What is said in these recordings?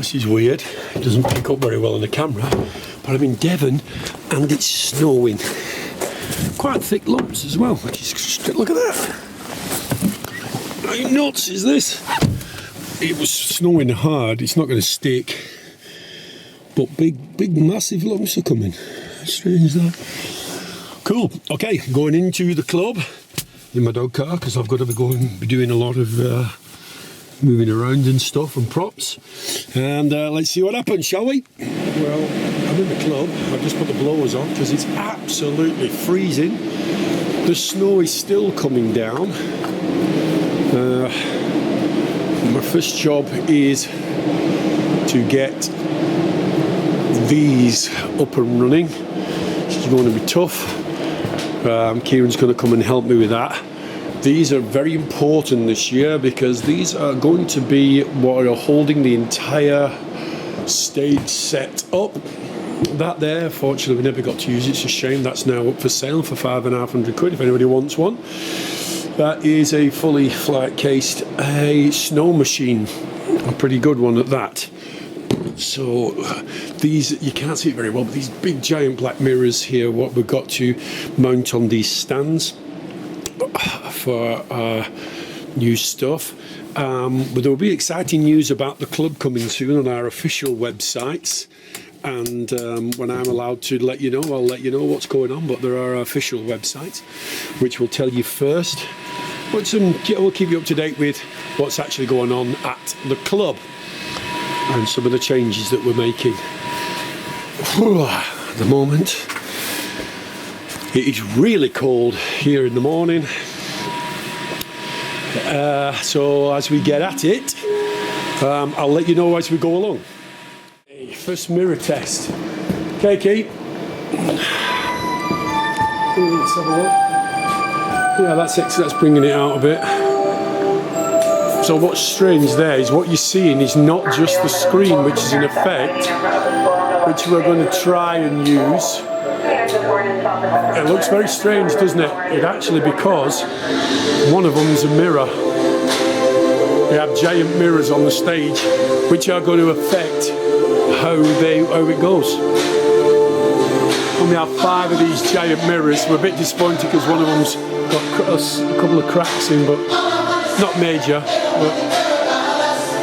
This is weird. It doesn't pick up very well on the camera, but I'm in Devon and it's snowing. Quite thick lumps as well. Look at that. How nuts is this? It was snowing hard. It's not going to stick, but big, massive lumps are coming. Strange that. Cool. Okay, going into the club in my dog car because I've got to be doing a lot of moving around and stuff and props. And let's see what happens, shall we? Well, I'm in the club. I've just put the blowers on because it's absolutely freezing. The snow is still coming down. My first job is to get these up and running. It's going to be tough. Kieran's going to come and help me with that. These are very important this year because these are going to be what are holding the entire stage set up. That there, fortunately, we never got to use it. It's a shame. That's now up for sale for £550 if anybody wants one. That is a fully flight cased snow machine, a pretty good one at that. So these, you can't see it very well, but these big giant black mirrors here, what we've got to mount on these stands for new stuff. But there will be exciting news about the club coming soon on our official websites. And when I'm allowed to let you know, I'll let you know what's going on. But there are official websites which will tell you first. But we'll keep you up to date with what's actually going on at the club and some of the changes that we're making. At the moment, it is really cold here in the morning. So as we get at it, I'll let you know as we go along. First mirror test. Okay, Keith. Let's have a look. Yeah, that's bringing it out a bit. So what's strange there is what you're seeing is not just the screen, which is in effect, which we're going to try and use. It looks very strange, doesn't it? It actually, because one of them's a mirror. We have giant mirrors on the stage, which are going to affect how it goes. And we have 5 of these giant mirrors. We're a bit disappointed because one of them's got a couple of cracks in, but not major.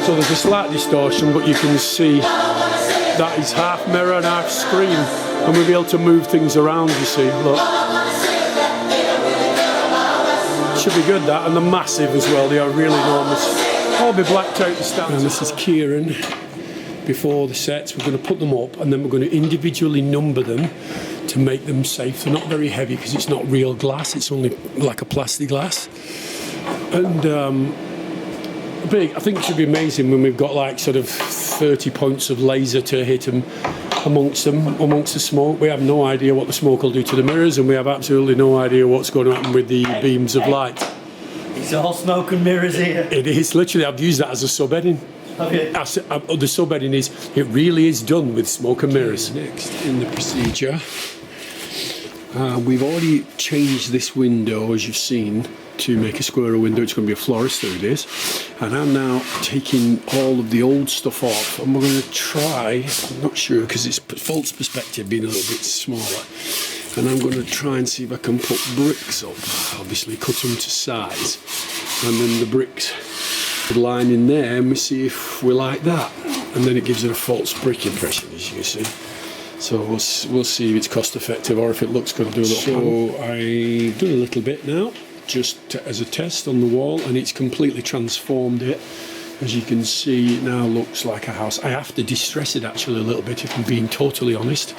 So there's a slight distortion, but you can see that is half mirror and half screen, and we'll be able to move things around, you see. Look. Should be good, that, and they're massive as well. They are really enormous. I'll be blacked out the stands. And this is Kieran. Before the sets, we're going to put them up and then we're going to individually number them to make them safe. They're not very heavy because it's not real glass, it's only like a plastic glass. And I think it should be amazing when we've got like sort of 30 points of laser to hit them amongst the smoke. We have no idea what the smoke will do to the mirrors, and we have absolutely no idea what's going to happen with the beams of light. It's all smoke and mirrors here. It is, literally, I've used that as a subheading. Okay. The subheading is, it really is done with smoke and mirrors. Next in the procedure, we've already changed this window, as you've seen, to make a square window. It's going to be a florist, there it is. And I'm now taking all of the old stuff off, and we're going to try, I'm not sure because it's false perspective being a little bit smaller, and I'm going to try and see if I can put bricks up, obviously cut them to size, and then the bricks line in there, and we see if we like that, and then it gives it a false brick impression, as you can see. So we'll see if it's cost effective or if it looks good to do a little. So I do a little bit now, just as a test on the wall, and it's completely transformed it. As you can see, it now looks like a house. I have to distress it actually a little bit, if I'm being totally honest.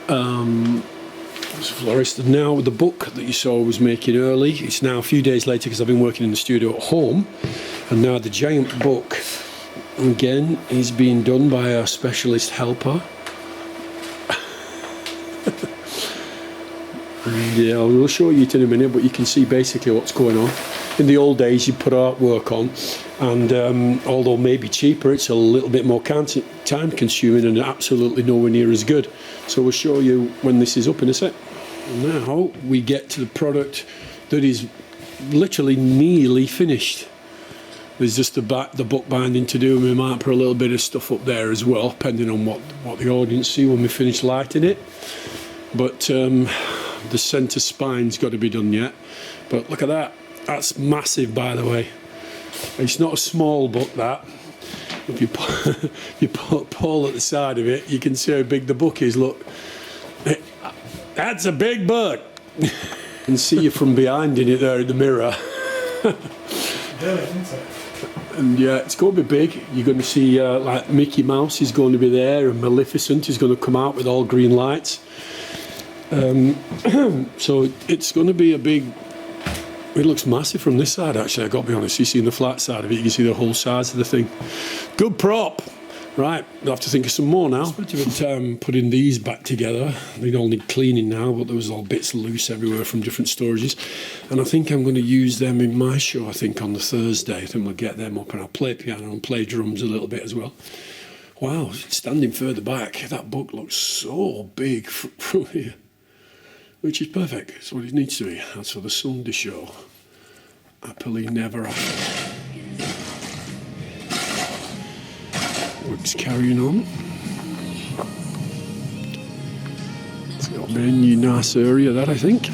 As a florist. Now the book that you saw was making early, it's now a few days later because I've been working in the studio at home, and now the giant book again is being done by our specialist helper. Yeah, I'll show you it in a minute, but you can see basically what's going on. In the old days, you put artwork on, and although maybe cheaper, it's a little bit more time consuming and absolutely nowhere near as good. So we'll show you when this is up in a sec. Now we get to the product that is literally nearly finished. There's just the book binding to do, and we might put a little bit of stuff up there as well, depending on what the audience see when we finish lighting it. But the centre spine's got to be done yet. But look at that. That's massive, by the way. It's not a small book, that. If you put Paul at the side of it, you can see how big the book is. Look. That's a big book. You can see you from behind in it there in the mirror. And yeah, it's going to be big. You're going to see like Mickey Mouse is going to be there, and Maleficent is going to come out with all green lights. So it's going to be a big. It looks massive from this side, actually. I got to be honest. You see the flat side of it, you can see the whole size of the thing. Good prop. Right, I'll have to think of some more now. Putting these back together. They all need cleaning now, but there was all bits loose everywhere from different storages. And I think I'm going to use them in my show, I think, on the Thursday. I think we'll get them up, and I'll play piano and play drums a little bit as well. Wow, standing further back, that book looks so big from here. Which is perfect. It's what it needs to be. That's for the Sunday show. Happily never after. Work's carrying on. It's got a very nice area, that, I think.